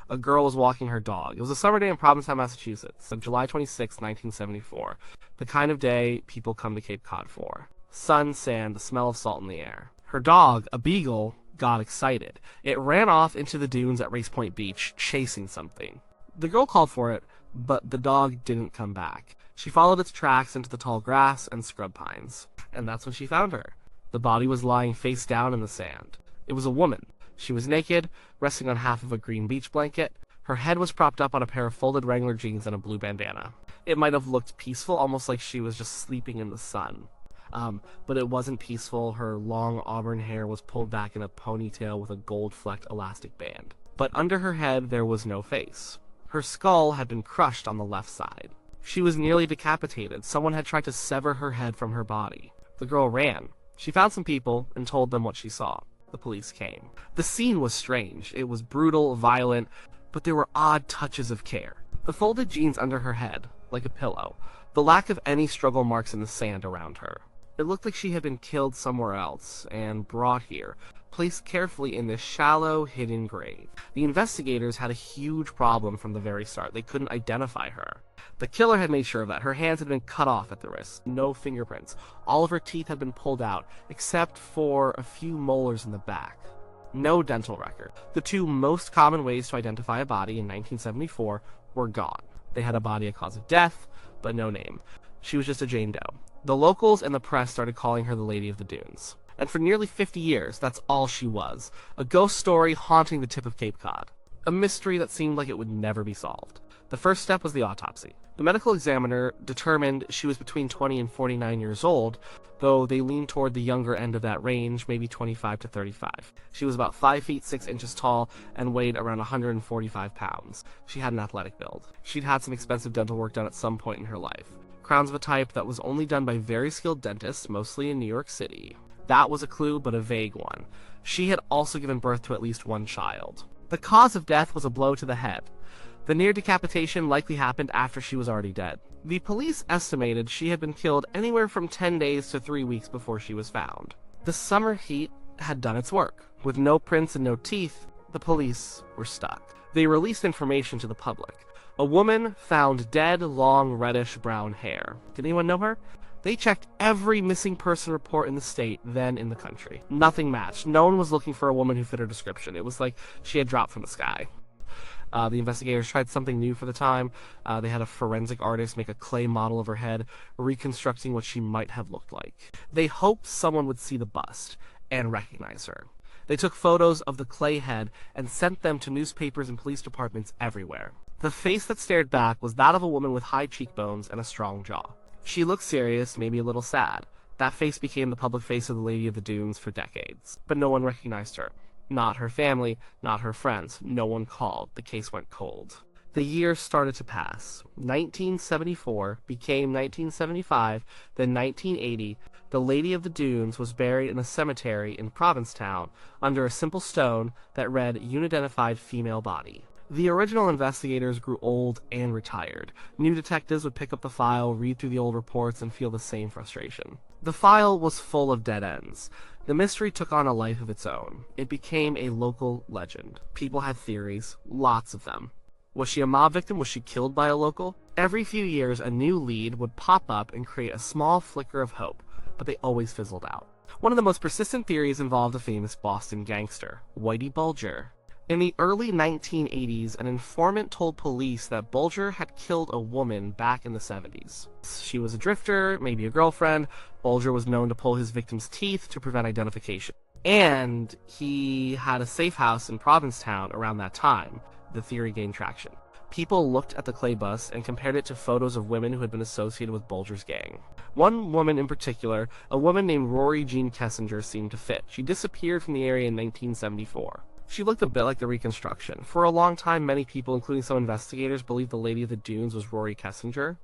A girl was walking her dog. It was a summer day in Provincetown, Massachusetts, on July 26, 1974. The kind of day people come to Cape Cod for. Sun, sand, the smell of salt in the air. Her dog, a beagle, got excited. It ran off into the dunes at Race Point Beach, chasing something. The girl called for it, but the dog didn't come back. She followed its tracks into the tall grass and scrub pines. And that's when she found her. The body was lying face down in the sand. It was a woman. She was naked, resting on half of a green beach blanket. Her head was propped up on a pair of folded Wrangler jeans and a blue bandana. It might have looked peaceful, almost like she was just sleeping in the sun. But it wasn't peaceful. Her long auburn hair was pulled back in a ponytail with a gold-flecked elastic band. But under her head there was no face. Her skull had been crushed on the left side. She was nearly decapitated. Someone had tried to sever her head from her body. The girl ran. She found some people and told them what she saw. The police came. The scene was strange. It was brutal, violent, but there were odd touches of care. The folded jeans under her head, like a pillow. The lack of any struggle marks in the sand around her. It looked like she had been killed somewhere else and brought here, placed carefully in this shallow, hidden grave. The investigators had a huge problem from the very start. They couldn't identify her. The killer had made sure of that. Her hands had been cut off at the wrist. No fingerprints. All of her teeth had been pulled out, except for a few molars in the back. No dental record. The two most common ways to identify a body in 1974 were gone. They had a body a cause of death, but no name. She was just a Jane Doe. The locals and the press started calling her the Lady of the Dunes. And for nearly 50 years, that's all she was. A ghost story haunting the tip of Cape Cod. A mystery that seemed like it would never be solved. The first step was the autopsy. The medical examiner determined she was between 20 and 49 years old, though they leaned toward the younger end of that range, maybe 25 to 35. She was about 5 feet 6 inches tall and weighed around 145 pounds. She had an athletic build. She'd had some expensive dental work done at some point in her life. Crowns of a type that was only done by very skilled dentists, mostly in New York City. That was a clue, but a vague one. She had also given birth to at least one child. The cause of death was a blow to the head. The near decapitation likely happened after she was already dead. The police estimated she had been killed anywhere from 10 days to 3 weeks before she was found. The summer heat had done its work. With no prints and no teeth, the police were stuck. They released information to the public. A woman found dead, long, reddish-brown hair. Did anyone know her? They checked every missing person report in the state, then in the country. Nothing matched. No one was looking for a woman who fit her description. It was like she had dropped from the sky. The investigators tried something new for the time. They had a forensic artist make a clay model of her head, reconstructing what she might have looked like. They hoped someone would see the bust and recognize her. They took photos of the clay head and sent them to newspapers and police departments everywhere. The face that stared back was that of a woman with high cheekbones and a strong jaw. She looked serious, maybe a little sad. That face became the public face of the Lady of the Dunes for decades, but no one recognized her. Not her family, not her friends. No one called. The case went cold. The years started to pass. 1974 became 1975, then 1980. The Lady of the Dunes was buried in a cemetery in Provincetown under a simple stone that read Unidentified Female Body. The original investigators grew old and retired. New detectives would pick up the file, read through the old reports, and feel the same frustration. The file was full of dead ends. The mystery took on a life of its own. It became a local legend. People had theories, lots of them. Was she a mob victim? Was she killed by a local? Every few years, a new lead would pop up and create a small flicker of hope, but they always fizzled out. One of the most persistent theories involved a famous Boston gangster, Whitey Bulger. In the early 1980s, an informant told police that Bulger had killed a woman back in the 70s. She was a drifter, maybe a girlfriend. Bulger was known to pull his victim's teeth to prevent identification. And he had a safe house in Provincetown around that time. The theory gained traction. People looked at the clay bust and compared it to photos of women who had been associated with Bulger's gang. One woman in particular, a woman named Rory Jean Kessinger, seemed to fit. She disappeared from the area in 1974. She looked a bit like the reconstruction. For a long time, many people, including some investigators, believed the Lady of the Dunes was Rory Kessinger.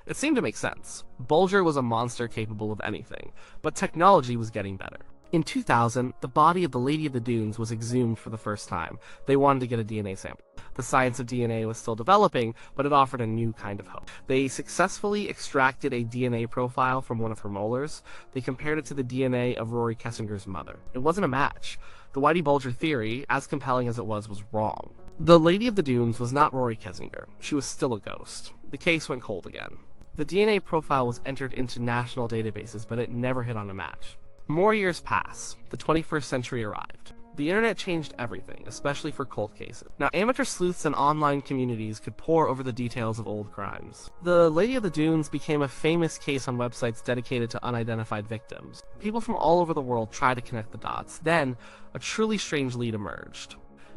It seemed to make sense. Bulger was a monster capable of anything, but technology was getting better. In 2000, the body of the Lady of the Dunes was exhumed for the first time. They wanted to get a DNA sample. The science of DNA was still developing, but it offered a new kind of hope. They successfully extracted a DNA profile from one of her molars. They compared it to the DNA of Rory Kessinger's mother. It wasn't a match. The Whitey Bulger theory, as compelling as it was wrong. The Lady of the Dunes was not Rory Kessinger. She was still a ghost. The case went cold again. The DNA profile was entered into national databases, but it never hit on a match. More years pass. The 21st century arrived. The internet changed everything, especially for cold cases. Now, amateur sleuths and online communities could pore over the details of old crimes. The Lady of the Dunes became a famous case on websites dedicated to unidentified victims. People from all over the world tried to connect the dots. Then, a truly strange lead emerged.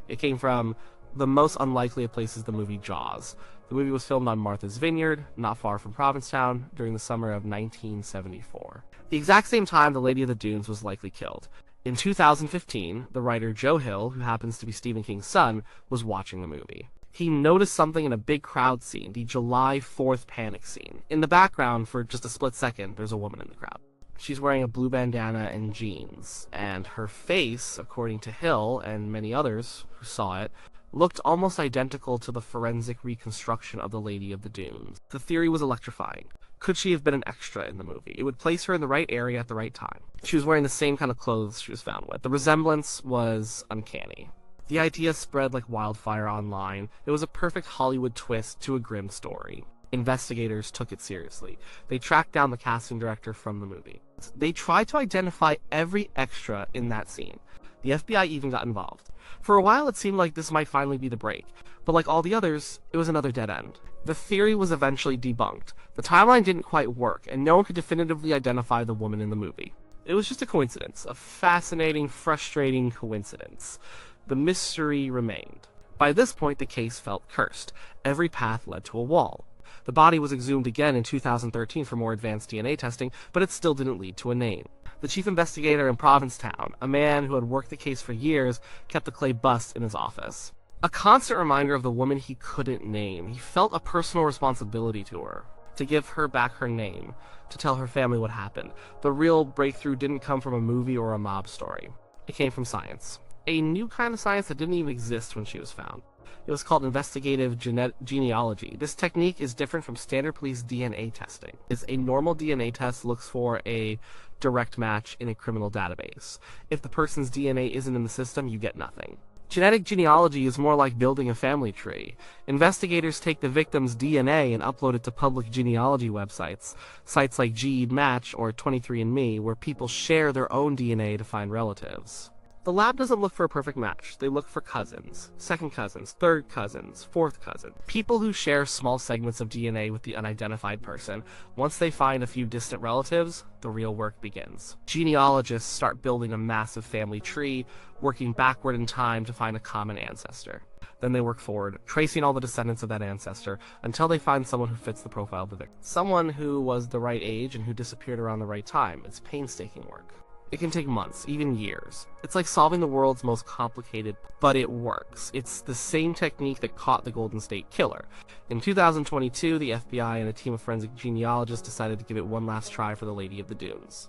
It came from the most unlikely of places, the movie Jaws. The movie was filmed on Martha's Vineyard, not far from Provincetown, during the summer of 1974. The exact same time the Lady of the Dunes was likely killed. In 2015, the writer Joe Hill, who happens to be Stephen King's son, was watching the movie. He noticed something in a big crowd scene, the July 4th panic scene. In the background, for just a split second, there's a woman in the crowd. She's wearing a blue bandana and jeans, and her face, according to Hill and many others who saw it, looked almost identical to the forensic reconstruction of the Lady of the Dunes. The theory was electrifying. Could she have been an extra in the movie? It would place her in the right area at the right time. She was wearing the same kind of clothes she was found with. The resemblance was uncanny. The idea spread like wildfire online. It was a perfect Hollywood twist to a grim story. Investigators took it seriously. They tracked down the casting director from the movie. They tried to identify every extra in that scene. The FBI even got involved. For a while, it seemed like this might finally be the break, but like all the others, it was another dead end. The theory was eventually debunked. The timeline didn't quite work, and no one could definitively identify the woman in the movie. It was just a coincidence, a fascinating, frustrating coincidence. The mystery remained. By this point, the case felt cursed. Every path led to a wall. The body was exhumed again in 2013 for more advanced DNA testing, but it still didn't lead to a name. The chief investigator in Provincetown, a man who had worked the case for years, kept the clay bust in his office. A constant reminder of the woman he couldn't name. He felt a personal responsibility to her, to give her back her name, to tell her family what happened. The real breakthrough didn't come from a movie or a mob story. It came from science. A new kind of science that didn't even exist when she was found. It was called investigative genealogy. This technique is different from standard police DNA testing. A normal DNA test looks for a direct match in a criminal database. If the person's DNA isn't in the system, you get nothing. Genetic genealogy is more like building a family tree. Investigators take the victim's DNA and upload it to public genealogy websites, sites like GEDmatch or 23andMe, where people share their own DNA to find relatives. The lab doesn't look for a perfect match. They look for cousins, second cousins, third cousins, fourth cousins. People who share small segments of DNA with the unidentified person. Once they find a few distant relatives, the real work begins. Genealogists start building a massive family tree, working backward in time to find a common ancestor. Then they work forward, tracing all the descendants of that ancestor, until they find someone who fits the profile of the victim. Someone who was the right age and who disappeared around the right time. It's painstaking work. It can take months, even years. It's like solving the world's most complicated, but it works. It's the same technique that caught the Golden State Killer. In 2022, the FBI and a team of forensic genealogists decided to give it one last try for the Lady of the Dunes.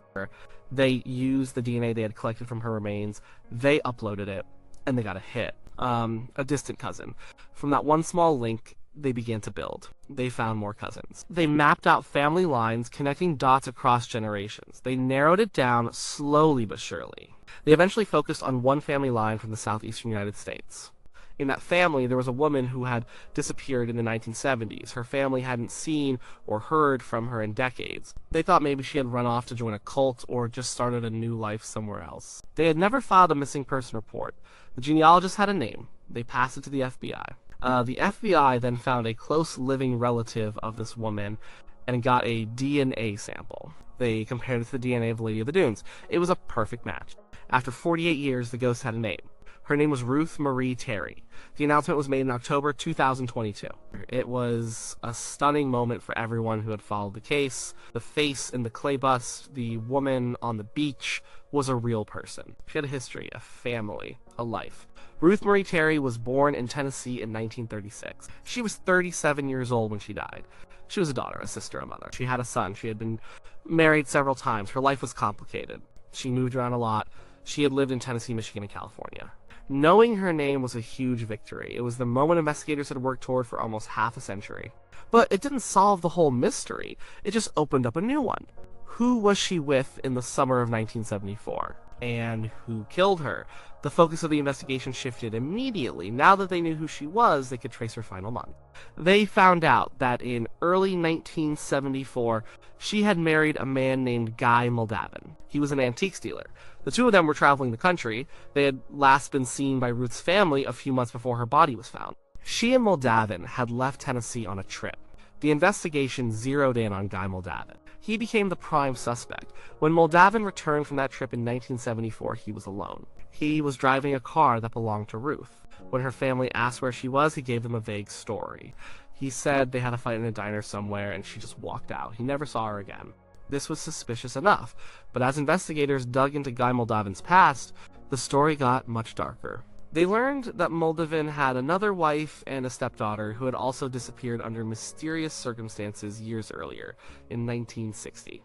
They used the DNA they had collected from her remains, they uploaded it, and they got a hit. A distant cousin. From that one small link, they began to build. They found more cousins. They mapped out family lines, connecting dots across generations. They narrowed it down slowly but surely. They eventually focused on one family line from the southeastern United States. In that family, there was a woman who had disappeared in the 1970s. Her family hadn't seen or heard from her in decades. They thought maybe she had run off to join a cult or just started a new life somewhere else. They had never filed a missing person report. The genealogist had a name. They passed it to the FBI. The FBI then found a close living relative of this woman and got a DNA sample. They compared it to the DNA of the Lady of the Dunes. It was a perfect match. After 48 years, the ghost had a name. Her name was Ruth Marie Terry. The announcement was made in October 2022. It was a stunning moment for everyone who had followed the case. The face in the clay bust, the woman on the beach, was a real person. She had a history, a family, a life. Ruth Marie Terry was born in Tennessee in 1936. She was 37 years old when she died. She was a daughter, a sister, a mother. She had a son. She had been married several times. Her life was complicated. She moved around a lot. She had lived in Tennessee, Michigan, and California. Knowing her name was a huge victory. It was the moment investigators had worked toward for almost half a century. But it didn't solve the whole mystery. It just opened up a new one. Who was she with in the summer of 1974? And who killed her? The focus of the investigation shifted immediately. Now that they knew who she was, they could trace her final month. They found out that in early 1974, she had married a man named Guy Moldavin. He was an antiques dealer. The two of them were traveling the country. They had last been seen by Ruth's family a few months before her body was found. She and Moldavin had left Tennessee on a trip. The investigation zeroed in on Guy Moldavin. He became the prime suspect. When Moldavin returned from that trip in 1974, he was alone. He was driving a car that belonged to Ruth. When her family asked where she was, he gave them a vague story. He said they had a fight in a diner somewhere and she just walked out. He never saw her again. This was suspicious enough, but as investigators dug into Guy Moldavin's past, the story got much darker. They learned that Moldavin had another wife and a stepdaughter who had also disappeared under mysterious circumstances years earlier, in 1960.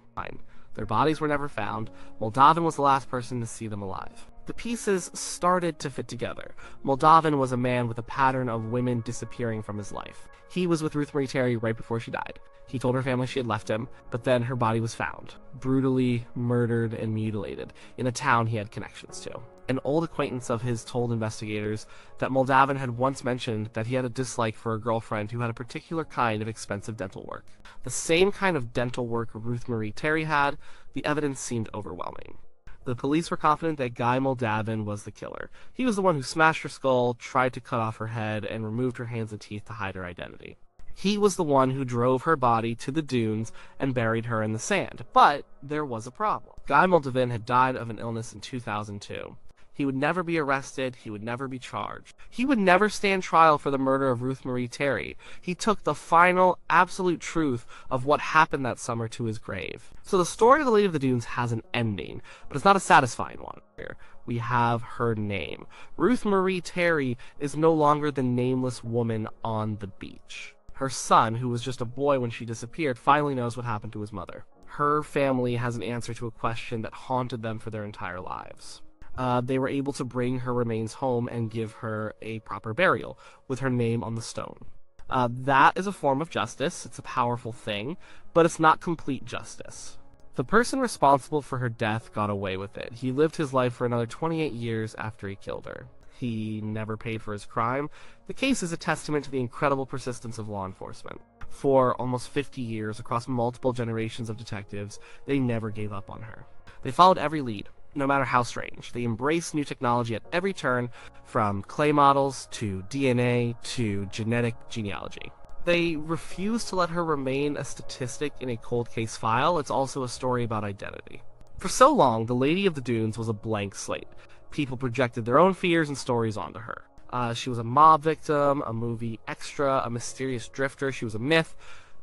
Their bodies were never found. Moldavin was the last person to see them alive. The pieces started to fit together. Moldavin was a man with a pattern of women disappearing from his life. He was with Ruth Marie Terry right before she died. He told her family she had left him, but then her body was found, brutally murdered and mutilated, in a town he had connections to. An old acquaintance of his told investigators that Moldavin had once mentioned that he had a dislike for a girlfriend who had a particular kind of expensive dental work. The same kind of dental work Ruth Marie Terry had. The evidence seemed overwhelming. The police were confident that Guy Moldavin was the killer. He was the one who smashed her skull, tried to cut off her head, and removed her hands and teeth to hide her identity. He was the one who drove her body to the dunes and buried her in the sand. But there was a problem. Guy Moldavin had died of an illness in 2002. He would never be arrested. He would never be charged. He would never stand trial for the murder of Ruth Marie Terry. He took the final, absolute truth of what happened that summer to his grave. So the story of the Lady of the Dunes has an ending, but it's not a satisfying one. Here we have her name. Ruth Marie Terry is no longer the nameless woman on the beach. Her son, who was just a boy when she disappeared, finally knows what happened to his mother. Her family has an answer to a question that haunted them for their entire lives. They were able to bring her remains home and give her a proper burial, with her name on the stone. That is a form of justice. It's a powerful thing, but it's not complete justice. The person responsible for her death got away with it. He lived his life for another 28 years after he killed her. He never paid for his crime. The case is a testament to the incredible persistence of law enforcement. For almost 50 years, across multiple generations of detectives, they never gave up on her. They followed every lead, no matter how strange. They embraced new technology at every turn, from clay models to DNA to genetic genealogy. They refused to let her remain a statistic in a cold case file. It's also a story about identity. For so long, the Lady of the Dunes was a blank slate. People projected their own fears and stories onto her. She was a mob victim, a movie extra, a mysterious drifter. She was a myth,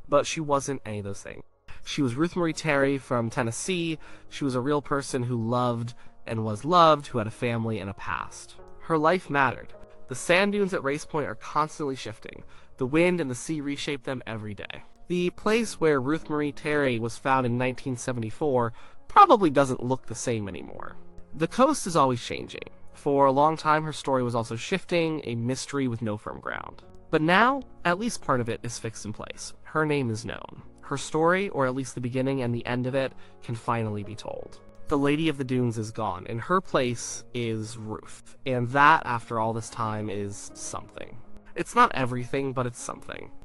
but she wasn't any of those things. She was Ruth Marie Terry from Tennessee. She was a real person who loved and was loved, who had a family and a past. Her life mattered. The sand dunes at Race Point are constantly shifting. The wind and the sea reshape them every day. The place where Ruth Marie Terry was found in 1974 probably doesn't look the same anymore. The coast is always changing. For a long time, her story was also shifting, a mystery with no firm ground. But now, at least part of it is fixed in place. Her name is known. Her story, or at least the beginning and the end of it, can finally be told. The Lady of the Dunes is gone, and her place is Ruth. And that, after all this time, is something. It's not everything, but it's something.